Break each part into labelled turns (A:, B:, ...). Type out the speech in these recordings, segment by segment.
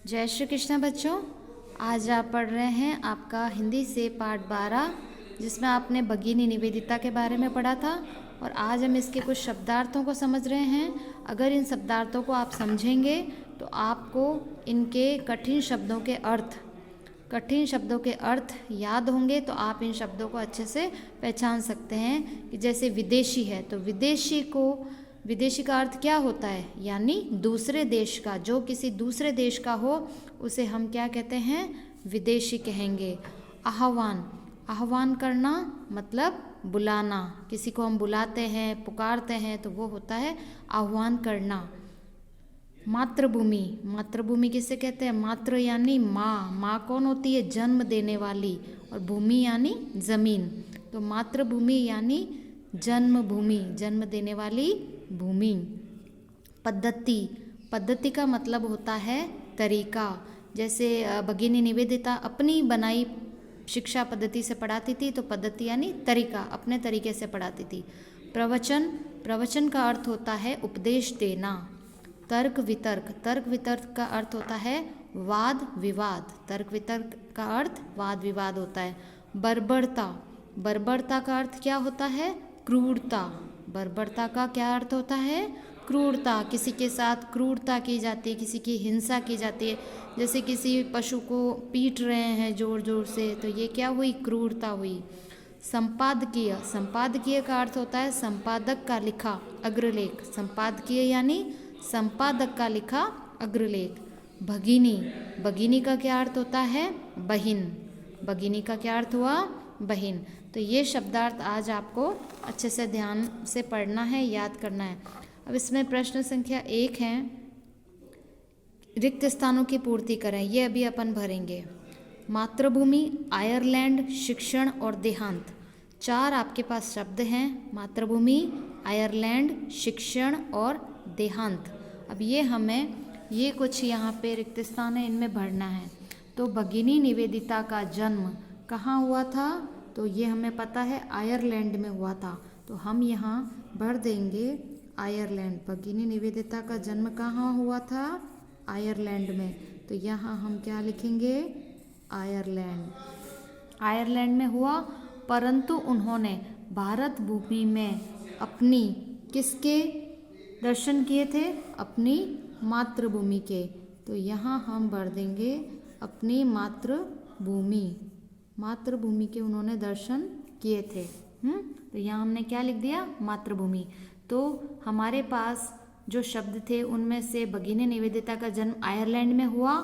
A: जय श्री कृष्ण बच्चों। आज आप पढ़ रहे हैं आपका हिंदी से पाठ 12, जिसमें आपने भगिनी निवेदिता के बारे में पढ़ा था। और आज हम इसके कुछ शब्दार्थों को समझ रहे हैं। अगर इन शब्दार्थों को आप समझेंगे तो आपको इनके कठिन शब्दों के अर्थ याद होंगे, तो आप इन शब्दों को अच्छे से पहचान सकते हैं। कि जैसे विदेशी है तो विदेशी का अर्थ क्या होता है, यानी दूसरे देश का। जो किसी दूसरे देश का हो उसे हम क्या कहते हैं, विदेशी कहेंगे। आह्वान करना मतलब बुलाना। किसी को हम बुलाते हैं, पुकारते हैं, तो वो होता है आह्वान करना। मातृभूमि किसे कहते हैं? मातृ यानी माँ कौन होती है? जन्म देने वाली। और भूमि यानी जमीन। तो मातृभूमि यानी जन्मभूमि, जन्म देने वाली भूमि। पद्धति का मतलब होता है तरीका। जैसे भगिनी निवेदिता अपनी बनाई शिक्षा पद्धति से पढ़ाती थी, तो पद्धति यानी तरीका, अपने तरीके से पढ़ाती थी। प्रवचन का अर्थ होता है उपदेश देना। तर्क वितर्क का अर्थ होता है वाद विवाद। तर्क वितर्क का अर्थ वाद विवाद होता है। बर्बरता का अर्थ क्या होता है? क्रूरता। बर्बरता का क्या अर्थ होता है? क्रूरता। किसी के साथ क्रूरता की जाती है, किसी की हिंसा की जाती है। जैसे किसी पशु को पीट रहे हैं जोर जोर से, तो ये क्या हुई? क्रूरता हुई। संपादकीय का अर्थ होता है संपादक का लिखा अग्रलेख। संपादकीय यानी संपादक का लिखा अग्रलेख। भगिनी का क्या अर्थ होता है? बहिन। भगिनी का क्या अर्थ हुआ? बहिन। तो ये शब्दार्थ आज आपको अच्छे से ध्यान से पढ़ना है, याद करना है। अब इसमें प्रश्न संख्या 1 है, रिक्त स्थानों की पूर्ति करें। ये अभी अपन भरेंगे। मातृभूमि, आयरलैंड, शिक्षण और देहांत। 4 आपके पास शब्द हैं। मातृभूमि, आयरलैंड, शिक्षण और देहांत। अब ये कुछ यहाँ पे रिक्त स्थान है, इनमें भरना है। तो भगिनी निवेदिता का जन्म कहाँ हुआ था? तो ये हमें पता है आयरलैंड में हुआ था। तो हम यहाँ भर देंगे आयरलैंड। भगिनी निवेदिता का जन्म कहाँ हुआ था? आयरलैंड में। तो यहाँ हम क्या लिखेंगे? आयरलैंड में हुआ, परंतु उन्होंने भारत भूमि में अपनी किसके दर्शन किए थे? अपनी मातृभूमि के। तो यहाँ हम भर देंगे अपनी मातृभूमि के उन्होंने दर्शन किए थे। तो यहाँ हमने क्या लिख दिया? मातृभूमि। तो हमारे पास जो शब्द थे उनमें से भगिनी निवेदिता का जन्म आयरलैंड में हुआ,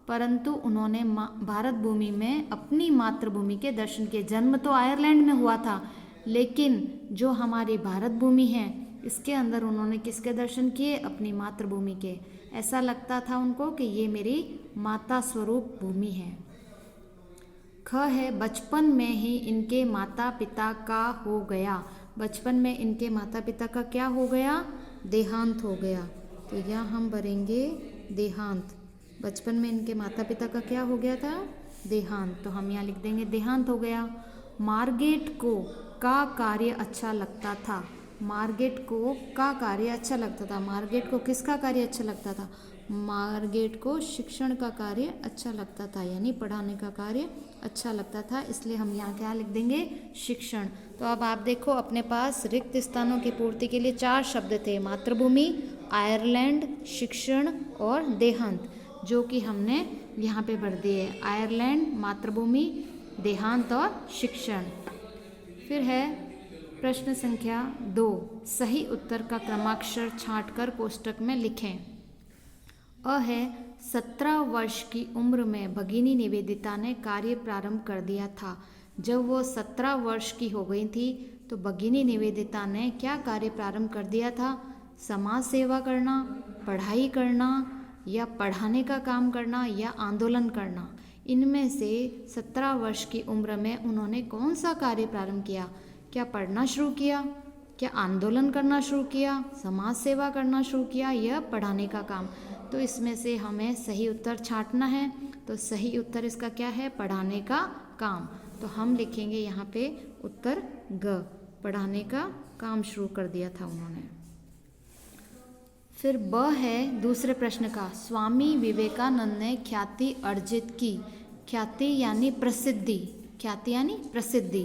A: परंतु उन्होंने भारत भूमि में अपनी मातृभूमि के दर्शन किए। जन्म तो आयरलैंड में हुआ था, लेकिन जो हमारी भारत भूमि है इसके अंदर उन्होंने किसके दर्शन किए? अपनी मातृभूमि के। ऐसा लगता था उनको कि ये मेरी माता स्वरूप भूमि है। ख है, बचपन में ही इनके माता पिता का हो गया। बचपन में इनके माता पिता का क्या हो गया? देहांत हो गया। तो यहाँ हम भरेंगे देहांत। बचपन में इनके माता पिता का क्या हो गया था? देहांत। तो हम यहाँ लिख देंगे देहांत हो गया। मार्गेट को का कार्य अच्छा लगता था। मार्गेट को का कार्य अच्छा लगता था। मार्गेट को किसका कार्य अच्छा लगता था? मार्गेट को शिक्षण का कार्य अच्छा लगता था, यानी पढ़ाने का कार्य अच्छा लगता था। इसलिए हम यहाँ क्या लिख देंगे? शिक्षण। तो अब आप देखो अपने पास रिक्त स्थानों की पूर्ति के लिए 4 शब्द थे। मातृभूमि, आयरलैंड, शिक्षण और देहांत, जो कि हमने यहाँ पे भर दिए। आयरलैंड, मातृभूमि, देहांत और शिक्षण। फिर है प्रश्न संख्या 2, सही उत्तर का क्रमाक्षर छांटकर कोष्टक में लिखें। है 17 वर्ष की उम्र में भगिनी निवेदिता ने कार्य प्रारंभ कर दिया था। जब वो 17 वर्ष की हो गई थी तो भगिनी निवेदिता ने क्या कार्य प्रारंभ कर दिया था? समाज सेवा करना, पढ़ाई करना, या पढ़ाने का काम करना, या आंदोलन करना। इनमें से 17 वर्ष की उम्र में उन्होंने कौन सा कार्य प्रारंभ किया? क्या पढ़ना शुरू किया? क्या आंदोलन करना शुरू किया? समाज सेवा करना शुरू किया, या पढ़ाने का काम? तो इसमें से हमें सही उत्तर छांटना है। तो सही उत्तर इसका क्या है? पढ़ाने का काम। तो हम लिखेंगे यहाँ पे उत्तर ग, पढ़ाने का काम शुरू कर दिया था उन्होंने। फिर ब है दूसरे प्रश्न का, स्वामी विवेकानंद ने ख्याति अर्जित की। ख्याति यानी प्रसिद्धि, ख्याति यानी प्रसिद्धि।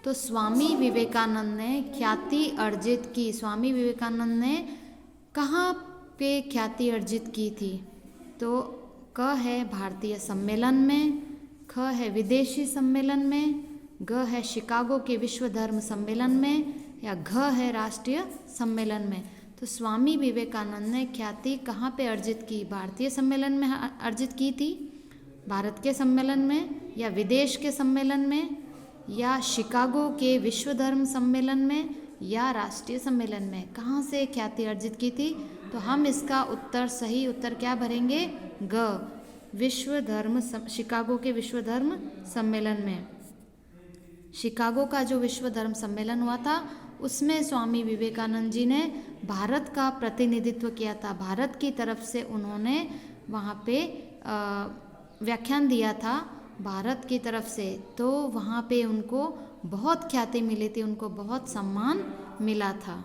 A: तो स्वामी विवेकानंद ने ख्याति अर्जित की। स्वामी विवेकानंद ने कहाँ पे ख्याति अर्जित की थी? तो क है भारतीय सम्मेलन में, ख है विदेशी सम्मेलन में, ग है शिकागो के विश्व धर्म सम्मेलन में, या घ है राष्ट्रीय सम्मेलन में। तो स्वामी विवेकानंद ने ख्याति कहाँ पे अर्जित की? भारतीय सम्मेलन में अर्जित की थी, भारत के सम्मेलन में, या विदेश के सम्मेलन में, या शिकागो के विश्व धर्म सम्मेलन में, या राष्ट्रीय सम्मेलन में। कहाँ से ख्याति अर्जित की थी? तो हम इसका उत्तर, सही उत्तर क्या भरेंगे? ग, विश्व धर्म शिकागो के विश्व धर्म सम्मेलन में। शिकागो का जो विश्व धर्म सम्मेलन हुआ था उसमें स्वामी विवेकानंद जी ने भारत का प्रतिनिधित्व किया था। भारत की तरफ से उन्होंने वहाँ पे व्याख्यान दिया था भारत की तरफ से। तो वहाँ पे उनको बहुत ख्याति मिली थी, उनको बहुत सम्मान मिला था।